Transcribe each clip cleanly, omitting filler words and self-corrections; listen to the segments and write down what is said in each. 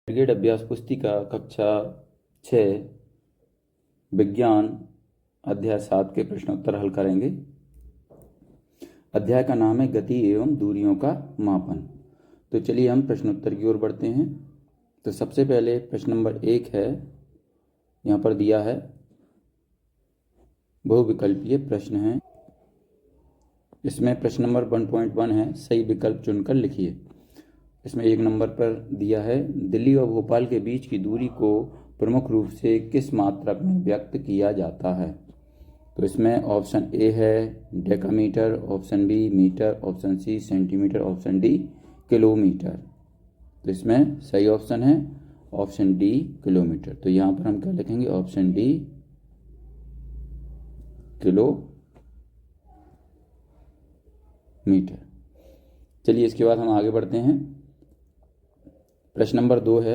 Brigade अभ्यास पुस्तिका कक्षा 6 विज्ञान अध्याय 7 के प्रश्नोत्तर हल करेंगे। अध्याय का नाम है गति एवं दूरियों का मापन। तो चलिए हम प्रश्नोत्तर की ओर बढ़ते हैं। तो सबसे पहले प्रश्न नंबर 1 है, यहाँ पर दिया है बहुविकल्पीय प्रश्न है। इसमें प्रश्न नंबर 1.1 है, सही विकल्प चुनकर लिखिए। इसमें 1 नंबर पर दिया है, दिल्ली और भोपाल के बीच की दूरी को प्रमुख रूप से किस मात्रक में व्यक्त किया जाता है। तो इसमें ऑप्शन ए है decametre, option B metre, option C centimetre, option D kilometre. तो इसमें सही ऑप्शन है ऑप्शन डी किलोमीटर। तो यहाँ पर हम क्या लिखेंगे, ऑप्शन डी किलोमीटर। चलिए इसके बाद हम आगे बढ़ते हैं। प्रश्न नंबर 2 है,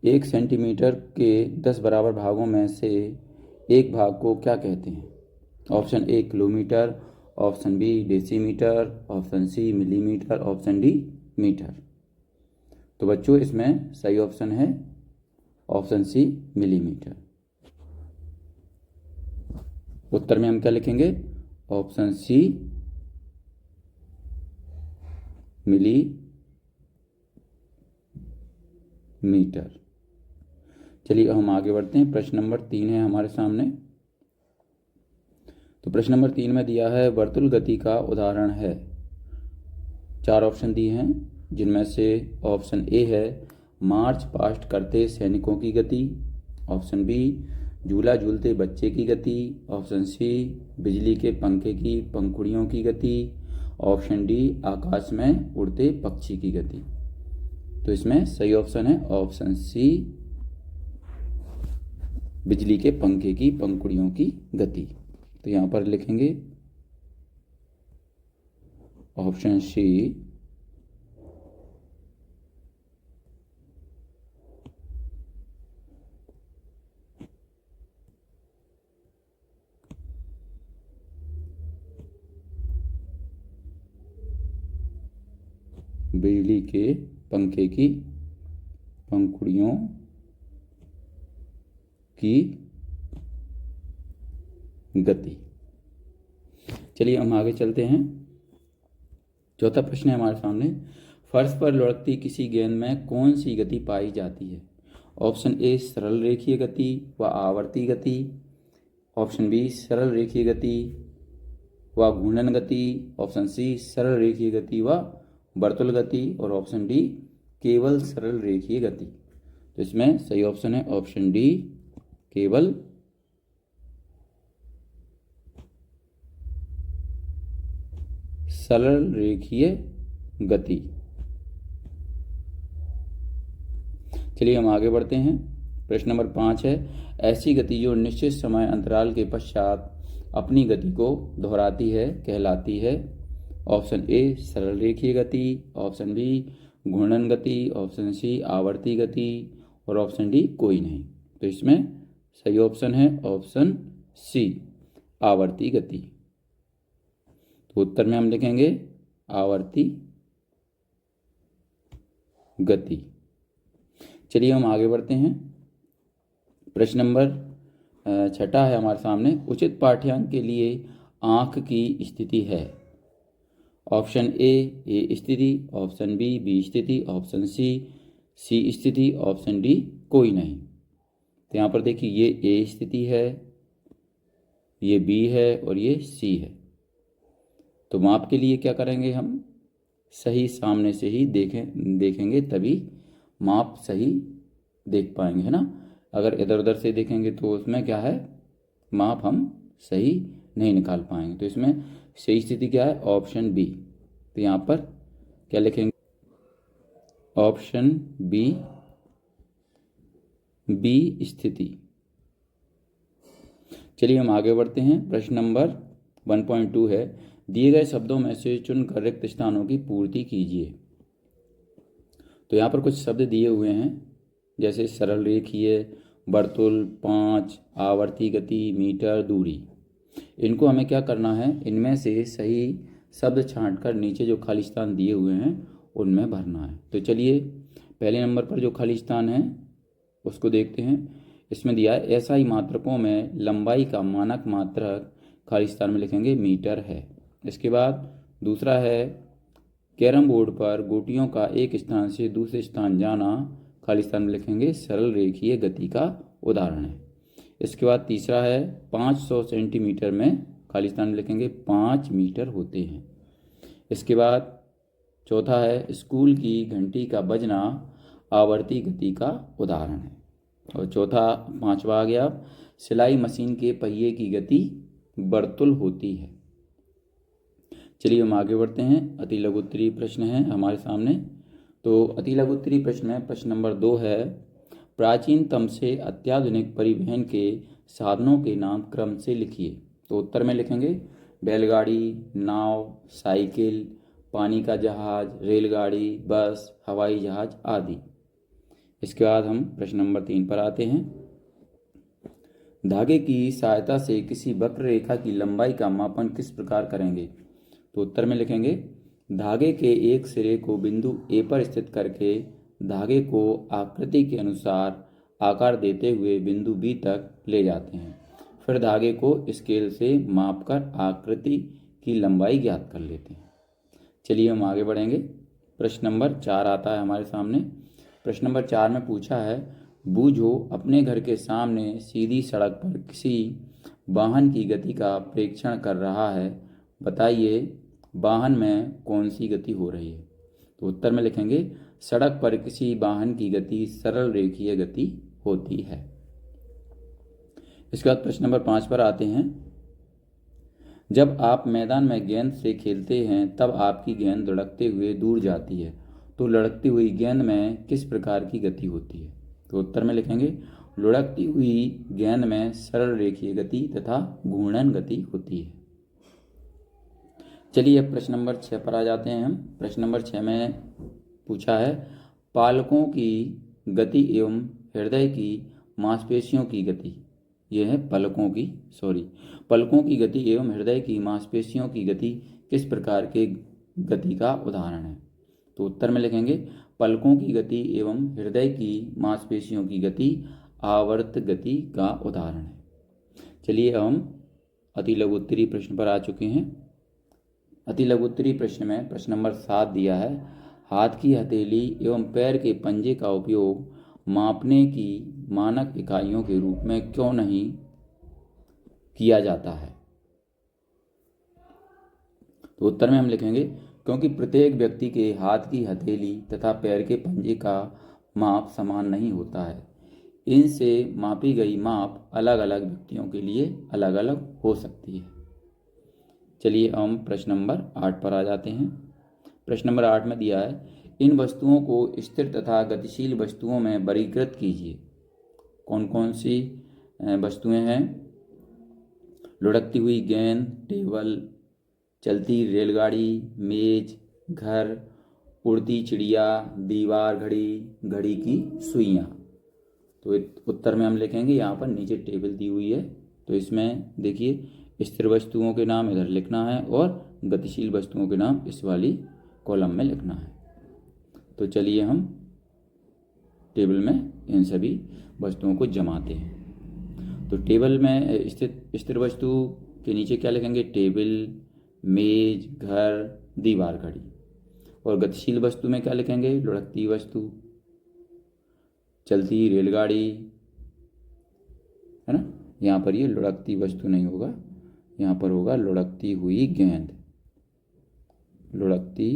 1 सेंटीमीटर के 10 बराबर भागों में से एक भाग को क्या कहते हैं। Option A kilometre, option B decimetre, option C millimetre, option D metre. तो बच्चों इसमें सही ऑप्शन है ऑप्शन सी मिलीमीटर। उत्तर में हम क्या लिखेंगे, ऑप्शन सी मिलीमीटर। चलिए हम आगे बढ़ते हैं। प्रश्न नंबर 3 है हमारे सामने। तो प्रश्न नंबर 3 में दिया है वर्तुल गति का उदाहरण है। 4 ऑप्शन दिए हैं, जिनमें से ऑप्शन ए है मार्च पास्ट करते सैनिकों की गति, ऑप्शन बी झूला झूलते बच्चे की गति, ऑप्शन सी बिजली के पंखे की पंखुड़ियों की गति, ऑप्शन डी आकाश में उड़ते पक्षी की गति। तो इसमें सही ऑप्शन है ऑप्शन सी बिजली के पंखे की पंखुड़ियों की गति। तो यहाँ पर लिखेंगे ऑप्शन सी बिजली के पंखे की पंखुड़ियों की गति। चलिए हम आगे चलते हैं। चौथा प्रश्न है हमारे सामने, फर्श पर लुढ़कती किसी गेंद में कौन सी गति पाई जाती है। ऑप्शन ए सरल रेखीय गति व आवर्ती गति, ऑप्शन बी सरल रेखीय गति व घूर्णन गति, ऑप्शन सी सरल रेखीय गति व वर्तुल गति, और ऑप्शन डी केवल सरल रेखीय गति। तो इसमें सही ऑप्शन है ऑप्शन डी केवल सरल रेखीय गति। चलिए हम आगे बढ़ते हैं। प्रश्न नंबर 5 है, ऐसी गति जो निश्चित समय अंतराल के पश्चात अपनी गति को दोहराती है कहलाती है। ऑप्शन ए सरल रेखीय गति, ऑप्शन बी घूर्णन गति, ऑप्शन सी आवर्ती गति, और ऑप्शन डी कोई नहीं। तो इसमें सही ऑप्शन है ऑप्शन सी आवर्ती गति। तो उत्तर में हम लिखेंगे आवर्ती गति। चलिए हम आगे बढ़ते हैं। प्रश्न नंबर 6 है हमारे सामने, उचित पाठ्यांक के लिए आंख की स्थिति है। ऑप्शन ए स्थिति, ऑप्शन बी स्थिति, ऑप्शन सी स्थिति, ऑप्शन डी कोई नहीं। तो यहाँ पर देखिए ये ए स्थिति है, ये बी है और ये सी है। तो माप के लिए क्या करेंगे, हम सही सामने से ही देखेंगे तभी माप सही देख पाएंगे, है ना। अगर इधर उधर से देखेंगे तो उसमें क्या है, माप हम सही नहीं निकाल पाएंगे। तो इसमें सही स्थिति क्या है, ऑप्शन बी। तो यहाँ पर क्या लिखेंगे, ऑप्शन बी स्थिति। चलिए हम आगे बढ़ते हैं। प्रश्न नंबर 1.2 है, दिए गए शब्दों में से चुनकर रिक्त स्थानों की पूर्ति कीजिए। तो यहाँ पर कुछ शब्द दिए हुए हैं, जैसे सरल रेखीय, वर्तुल, 5, आवर्ती गति, मीटर, दूरी। इनको हमें क्या करना है, इनमें से सही शब्द छांटकर नीचे जो खाली स्थान दिए हुए हैं उनमें भरना है। तो चलिए पहले नंबर पर जो खाली स्थान है उसको देखते हैं। इसमें दिया है एसआई मात्रकों में लंबाई का मानक मात्रक, खाली स्थान में लिखेंगे मीटर है। इसके बाद दूसरा है कैरम बोर्ड पर गोटियों का एक स्थान से दूसरे स्थान जाना, खाली स्थान में लिखेंगे सरल रेखीय गति का उदाहरण है। इसके बाद तीसरा है 500 सेंटीमीटर में, खाली स्थान में लिखेंगे 5 मीटर होते हैं। इसके बाद चौथा है स्कूल की घंटी का बजना आवर्ती गति का उदाहरण है। और चौथा पांचवा आ गया सिलाई मशीन के पहिए की गति वर्तुल होती है। चलिए हम आगे बढ़ते हैं। अति लघु उत्तरीय प्रश्न है हमारे सामने। तो अति लघु उत्तरीय प्रश्न में प्रश्न नंबर 2 है प्राचीनतम से अत्याधुनिक परिवहन के साधनों के नाम क्रम से लिखिए। तो उत्तर में लिखेंगे बैलगाड़ी, नाव, साइकिल, पानी का जहाज, रेलगाड़ी, बस, हवाई जहाज आदि। इसके बाद हम प्रश्न नंबर 3 पर आते हैं। धागे की सहायता से किसी वक्र रेखा की लंबाई का मापन किस प्रकार करेंगे। तो उत्तर में लिखेंगे धागे के एक सिरे को बिंदु ए पर स्थित करके धागे को आकृति के अनुसार आकार देते हुए बिंदु बी तक ले जाते हैं। फिर धागे को स्केल से मापकर आकृति की लंबाई ज्ञात कर लेते हैं। चलिए हम आगे बढ़ेंगे। प्रश्न नंबर 4 आता है हमारे सामने। प्रश्न नंबर 4 में पूछा है बूझो अपने घर के सामने सीधी सड़क पर किसी वाहन की गति का प्रेक्षण कर रहा है, बताइए वाहन में कौन सी गति हो रही है। तो उत्तर में लिखेंगे सड़क पर किसी वाहन की गति सरल रेखीय गति होती है। इसके बाद प्रश्न नंबर 5 पर आते हैं। जब आप मैदान में गेंद से खेलते हैं तब आपकी गेंद लुढ़कते हुए दूर जाती है, तो लुढ़कती हुई गेंद में किस प्रकार की गति होती है। तो उत्तर में लिखेंगे लुढ़कती हुई गेंद में सरल रेखीय गति तथा घूर्णन गति होती है। चलिए अब प्रश्न नंबर 6 पर आ जाते हैं हम। प्रश्न नंबर 6 में पूछा है पालकों की गति एवं हृदय की मांसपेशियों की गति, यह है पलकों की गति एवं हृदय की मांसपेशियों की गति किस प्रकार के गति का उदाहरण है। तो उत्तर में लिखेंगे पलकों की गति एवं हृदय की मांसपेशियों की गति आवर्त गति का उदाहरण है। चलिए हम अति लघु उत्तरीय प्रश्न पर आ चुके हैं। अति लघु उत्तरीय प्रश्न में प्रश्न नंबर 7 दिया है हाथ की हथेली एवं पैर के पंजे का उपयोग मापने की मानक इकाइयों के रूप में क्यों नहीं किया जाता है। तो उत्तर में हम लिखेंगे क्योंकि प्रत्येक व्यक्ति के हाथ की हथेली तथा पैर के पंजे का माप समान नहीं होता है। इनसे मापी गई माप अलग अलग व्यक्तियों के लिए अलग अलग हो सकती है। चलिए हम प्रश्न नंबर 8 पर आ जाते हैं। प्रश्न नंबर 8 में दिया है इन वस्तुओं को स्थिर तथा गतिशील वस्तुओं में वर्गीकृत कीजिए। कौन कौन सी वस्तुएं हैं। लुढ़कती हुई गेंद, टेबल, चलती रेलगाड़ी, मेज, घर, उड़ती चिड़िया, दीवार, घड़ी की सुइयां। तो उत्तर में हम लिखेंगे यहाँ पर नीचे टेबल दी हुई है, तो इसमें देखिए स्थिर वस्तुओं के नाम इधर लिखना है और गतिशील वस्तुओं के नाम इस वाली कॉलम में लिखना है। तो चलिए हम टेबल में इन सभी वस्तुओं को जमाते हैं। तो टेबल में स्थिर वस्तु के नीचे क्या लिखेंगे टेबल, मेज, घर, दीवार, घड़ी। और गतिशील वस्तु में क्या लिखेंगे लुढ़कती वस्तु, चलती रेलगाड़ी, है ना। यहाँ पर ये लुढ़कती वस्तु नहीं होगा, यहाँ पर होगा लुढ़कती हुई गेंद, लुढ़कती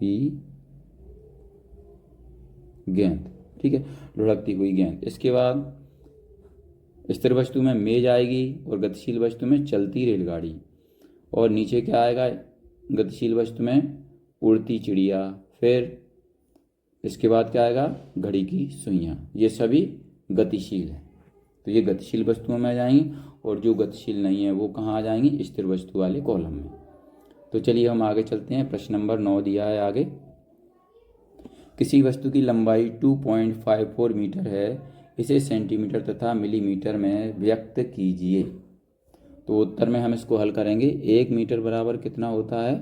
हुई गेंद, ठीक है, लुढ़कती हुई गेंद। इसके बाद स्थिर वस्तु में मेज आएगी और गतिशील वस्तु में चलती रेलगाड़ी। और नीचे क्या आएगा गतिशील वस्तु में उड़ती चिड़िया। फिर इसके बाद क्या आएगा घड़ी की सुइयां। ये सभी गतिशील है, तो ये गतिशील वस्तुओं में आ जाएंगी और जो गतिशील नहीं है वो कहाँ आ जाएंगी स्थिर वस्तु वाले कॉलम में। तो चलिए हम आगे चलते हैं। प्रश्न नंबर 9 दिया है आगे। किसी वस्तु की लंबाई 2.54 मीटर है, इसे सेंटीमीटर तथा मिलीमीटर में व्यक्त कीजिए। तो उत्तर में हम इसको हल करेंगे। 1 मीटर बराबर कितना होता है?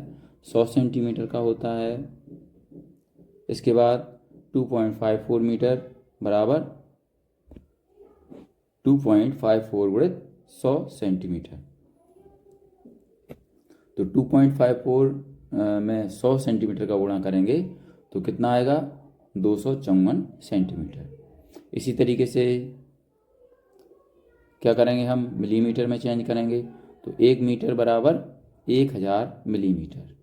100 सेंटीमीटर का होता है। इसके बाद 2.54 मीटर बराबर 2.54 गुणित 100 सेंटीमीटर। तो 2.54 में 100 सेंटीमीटर का गुणा करेंगे तो कितना आएगा? 254 सेंटीमीटर। इसी तरीके से क्या करेंगे हम? मिलीमीटर में चेंज करेंगे। तो 1 मीटर बराबर 1000 मिलीमीटर।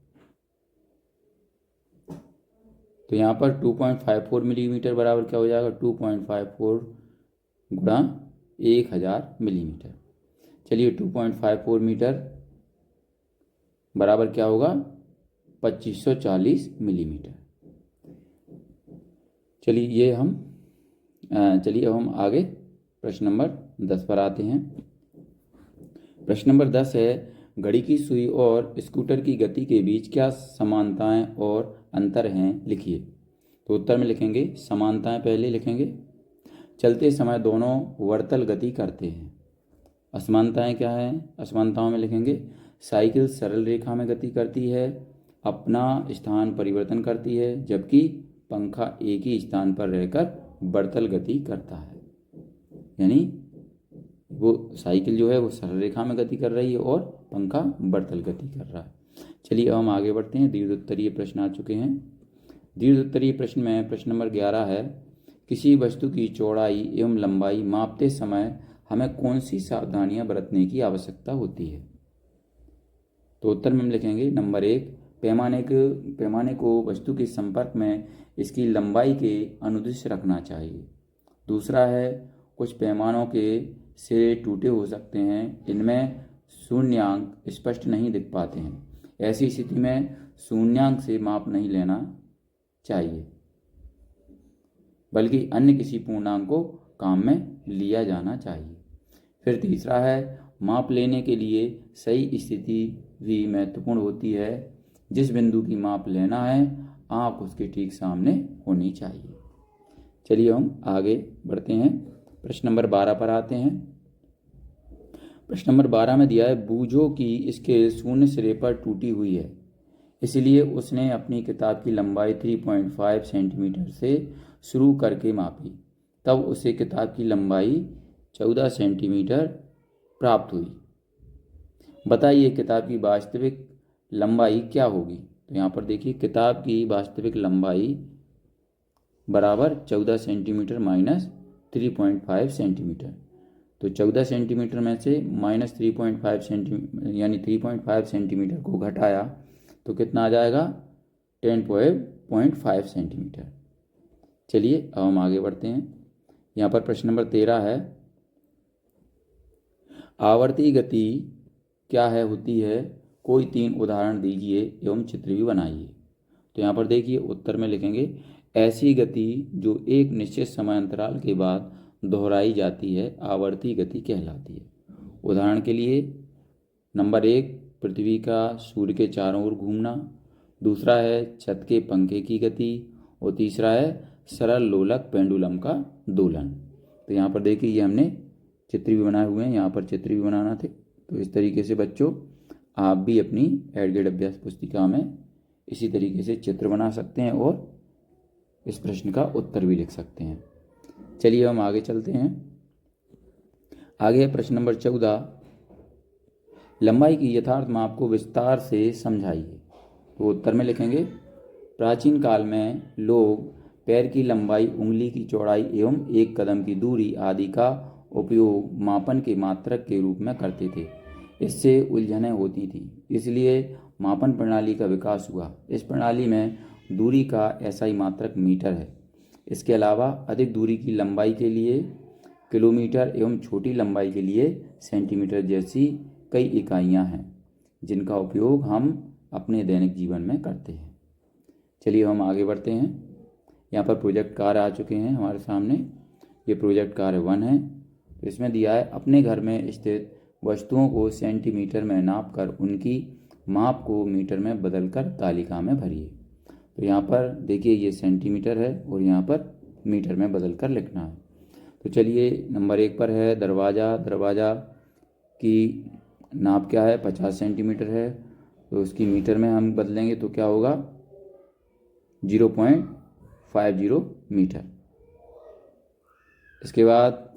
तो यहाँ पर 2.54 मिलीमीटर बराबर क्या हो जाएगा? 2.54 गुणा 1000 मिलीमीटर। चलिए 2.54 मीटर बराबर क्या होगा? 2540 मिलीमीटर। चलिए अब हम आगे प्रश्न नंबर 10 पर आते हैं। प्रश्न नंबर 10 है, घड़ी की सुई और स्कूटर की गति के बीच क्या समानताएं और अंतर हैं, लिखिए। तो उत्तर में लिखेंगे समानताएं पहले लिखेंगे। चलते समय दोनों वर्तल गति करते हैं। असमानताएं क्या हैं? असमानताओं में लिखेंगे साइकिल सरल रेखा में गति करती है, अपना स्थान परिवर्तन करती है, जबकि पंखा एक ही स्थान पर रहकर वर्तल गति करता है। यानी वो साइकिल जो है वो सरल रेखा में गति कर रही है और पंखा वर्तल गति कर रहा है। चलिए अब हम आगे बढ़ते हैं। दीर्घोत्तरीय प्रश्न आ चुके हैं। दीर्घोत्तरीय प्रश्न में प्रश्न नंबर 11 है, किसी वस्तु की चौड़ाई एवं लंबाई मापते समय हमें कौन सी सावधानियां बरतने की आवश्यकता होती है? तो उत्तर में हम लिखेंगे नंबर 1, पैमाने को वस्तु के संपर्क में इसकी लंबाई के अनुदिश रखना चाहिए। दूसरा है, कुछ पैमानों के सिरे टूटे हो सकते हैं, इनमें शून्यांक स्पष्ट नहीं दिख पाते हैं। ऐसी स्थिति में शून्यांक से माप नहीं लेना चाहिए, बल्कि अन्य किसी पूर्णांक को काम में लिया जाना चाहिए। फिर तीसरा है, माप लेने के लिए सही स्थिति भी महत्वपूर्ण होती है। जिस बिंदु की माप लेना है, आँख उसके ठीक सामने होनी चाहिए। चलिए हम आगे बढ़ते हैं। प्रश्न नंबर 12 पर आते हैं। प्रश्न नंबर 12 में दिया है, बूझो कि स्केल शून्य सिरे पर टूटी हुई है, इसलिए उसने अपनी किताब की लंबाई 3.5 सेंटीमीटर से शुरू करके मापी। तब उसे किताब की लंबाई 14 सेंटीमीटर प्राप्त हुई। बताइए किताब की वास्तविक लंबाई क्या होगी? तो यहाँ पर देखिए, किताब की वास्तविक लंबाई बराबर 14 सेंटीमीटर माइनस 3.5 सेंटीमीटर। तो 14 सेंटीमीटर में से माइनस 3.5 सेंटीमीटर यानी 3.5 सेंटीमीटर को घटाया तो कितना आ जाएगा? 10.5 सेंटीमीटर। चलिए अब हम आगे बढ़ते हैं। यहाँ पर प्रश्न नंबर 13 है, आवर्ती गति क्या है होती है? कोई 3 उदाहरण दीजिए एवं चित्र भी बनाइए। तो यहाँ पर देखिए, उत्तर में लिखेंगे ऐसी गति जो एक निश्चित समय अंतराल के बाद दोहराई जाती है आवर्ती गति कहलाती है। उदाहरण के लिए नंबर 1, पृथ्वी का सूर्य के चारों ओर घूमना। दूसरा है छत के पंखे की गति। और तीसरा है सरल लोलक पेंडुलम का दोलन। तो यहाँ पर देखिए, ये हमने चित्र भी बनाए हुए हैं, यहाँ पर चित्र भी बनाना थे। तो इस तरीके से बच्चों आप भी अपनी एडगेड अभ्यास पुस्तिका में इसी तरीके से चित्र बना सकते हैं और इस प्रश्न का उत्तर भी लिख सकते हैं। चलिए हम आगे चलते हैं। आगे है प्रश्न नंबर 14, लंबाई की यथार्थ माप को विस्तार से समझाइए। तो उत्तर में लिखेंगे प्राचीन काल में लोग पैर की लंबाई, उंगली की चौड़ाई एवं एक कदम की दूरी आदि का उपयोग मापन के मात्रक के रूप में करते थे। इससे उलझनें होती थी, इसलिए मापन प्रणाली का विकास हुआ। इस प्रणाली में दूरी का एसआई मात्रक मीटर है। इसके अलावा अधिक दूरी की लंबाई के लिए किलोमीटर एवं छोटी लंबाई के लिए सेंटीमीटर जैसी कई इकाइयां हैं, जिनका उपयोग हम अपने दैनिक जीवन में करते हैं। चलिए हम आगे बढ़ते हैं। यहाँ पर प्रोजेक्ट कार्य आ चुके हैं हमारे सामने। ये प्रोजेक्ट कार्य 1 है। तो इसमें दिया है, अपने घर में स्थित वस्तुओं को सेंटीमीटर में नापकर उनकी माप को मीटर में बदलकर तालिका में भरिए। तो यहाँ पर देखिए, ये सेंटीमीटर है और यहाँ पर मीटर में बदलकर लिखना है। तो चलिए नंबर 1 पर है दरवाज़ा। दरवाज़ा की नाप क्या है, 50 सेंटीमीटर है, तो उसकी मीटर में हम बदलेंगे तो क्या होगा, 0.50 मीटर। इसके बाद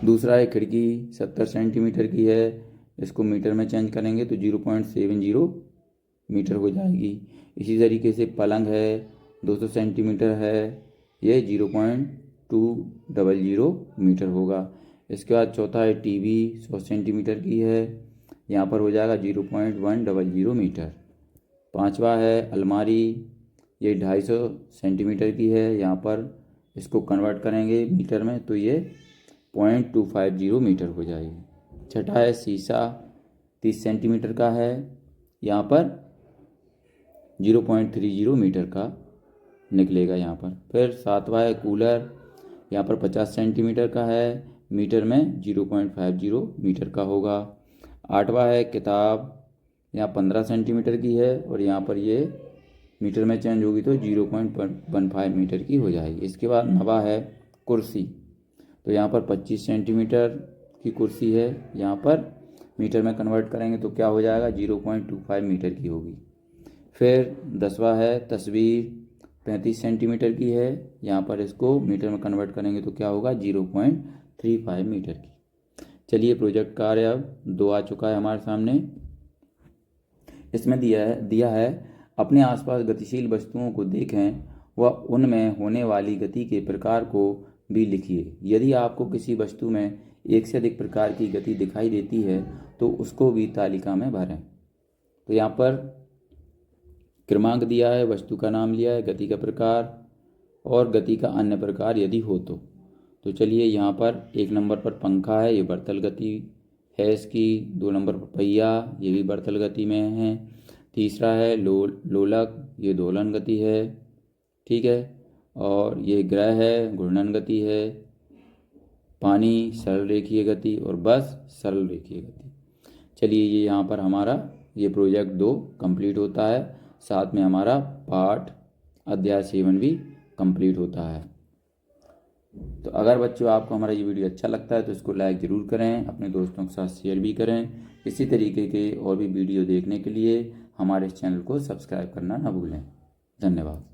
दूसरा है खिड़की 70 सेंटीमीटर की है, इसको मीटर में चेंज करेंगे तो 0.70 मीटर हो जाएगी। इसी तरीके से पलंग है 200 सेंटीमीटर है, ये 0.200 मीटर होगा। इसके बाद चौथा है टीवी 100 सेंटीमीटर की है, यहाँ पर हो जाएगा 0.100 मीटर। पांचवा है अलमारी, ये 250 सेंटीमीटर की है, यहाँ पर इसको कन्वर्ट करेंगे मीटर में तो ये 0.250 मीटर हो जाएगी। छठा है शीशा 30 सेंटीमीटर का है, यहाँ पर 0.30 मीटर का निकलेगा यहाँ पर। फिर सातवां है कूलर, यहाँ पर 50 सेंटीमीटर का है, मीटर में 0.50 मीटर का होगा। आठवां है किताब, यहाँ 15 सेंटीमीटर की है और यहाँ पर ये मीटर में चेंज होगी तो 0.15 मीटर की हो जाएगी। इसके बाद नवा है कुर्सी, तो यहाँ पर 25 सेंटीमीटर की कुर्सी है, यहाँ पर मीटर में कन्वर्ट करेंगे तो क्या हो जाएगा, 0.25 मीटर की होगी। फिर 10वां है तस्वीर 35 सेंटीमीटर की है, यहाँ पर इसको मीटर में कन्वर्ट करेंगे तो क्या होगा, 0.35 मीटर की। चलिए प्रोजेक्ट कार्य अब 2 आ चुका है हमारे सामने। इसमें दिया है अपने आसपास गतिशील वस्तुओं को देखें व उनमें होने वाली गति के प्रकार को भी लिखिए। यदि आपको किसी वस्तु में एक से अधिक प्रकार की गति दिखाई देती है तो उसको भी तालिका में भरें। तो यहाँ पर क्रमांक दिया है, वस्तु का नाम लिया है, गति का प्रकार और गति का अन्य प्रकार यदि हो तो चलिए यहाँ पर 1 नंबर पर पंखा है, ये वर्तल गति है इसकी। 2 नंबर पर पहिया, ये भी वर्तल गति में है। तीसरा है लोलक, ये दोलन गति है, ठीक है। और ये ग्रह है, घूर्णन गति है। पानी सरल रेखीय गति और बस सरल रेखीय गति। चलिए ये यहाँ पर हमारा ये प्रोजेक्ट 2 कंप्लीट होता है, साथ में हमारा पाठ अध्याय 7 भी कंप्लीट होता है। तो अगर बच्चों आपको हमारा ये वीडियो अच्छा लगता है तो इसको लाइक ज़रूर करें, अपने दोस्तों के साथ शेयर भी करें। इसी तरीके के और भी वीडियो देखने के लिए हमारे इस चैनल को सब्सक्राइब करना ना भूलें। धन्यवाद।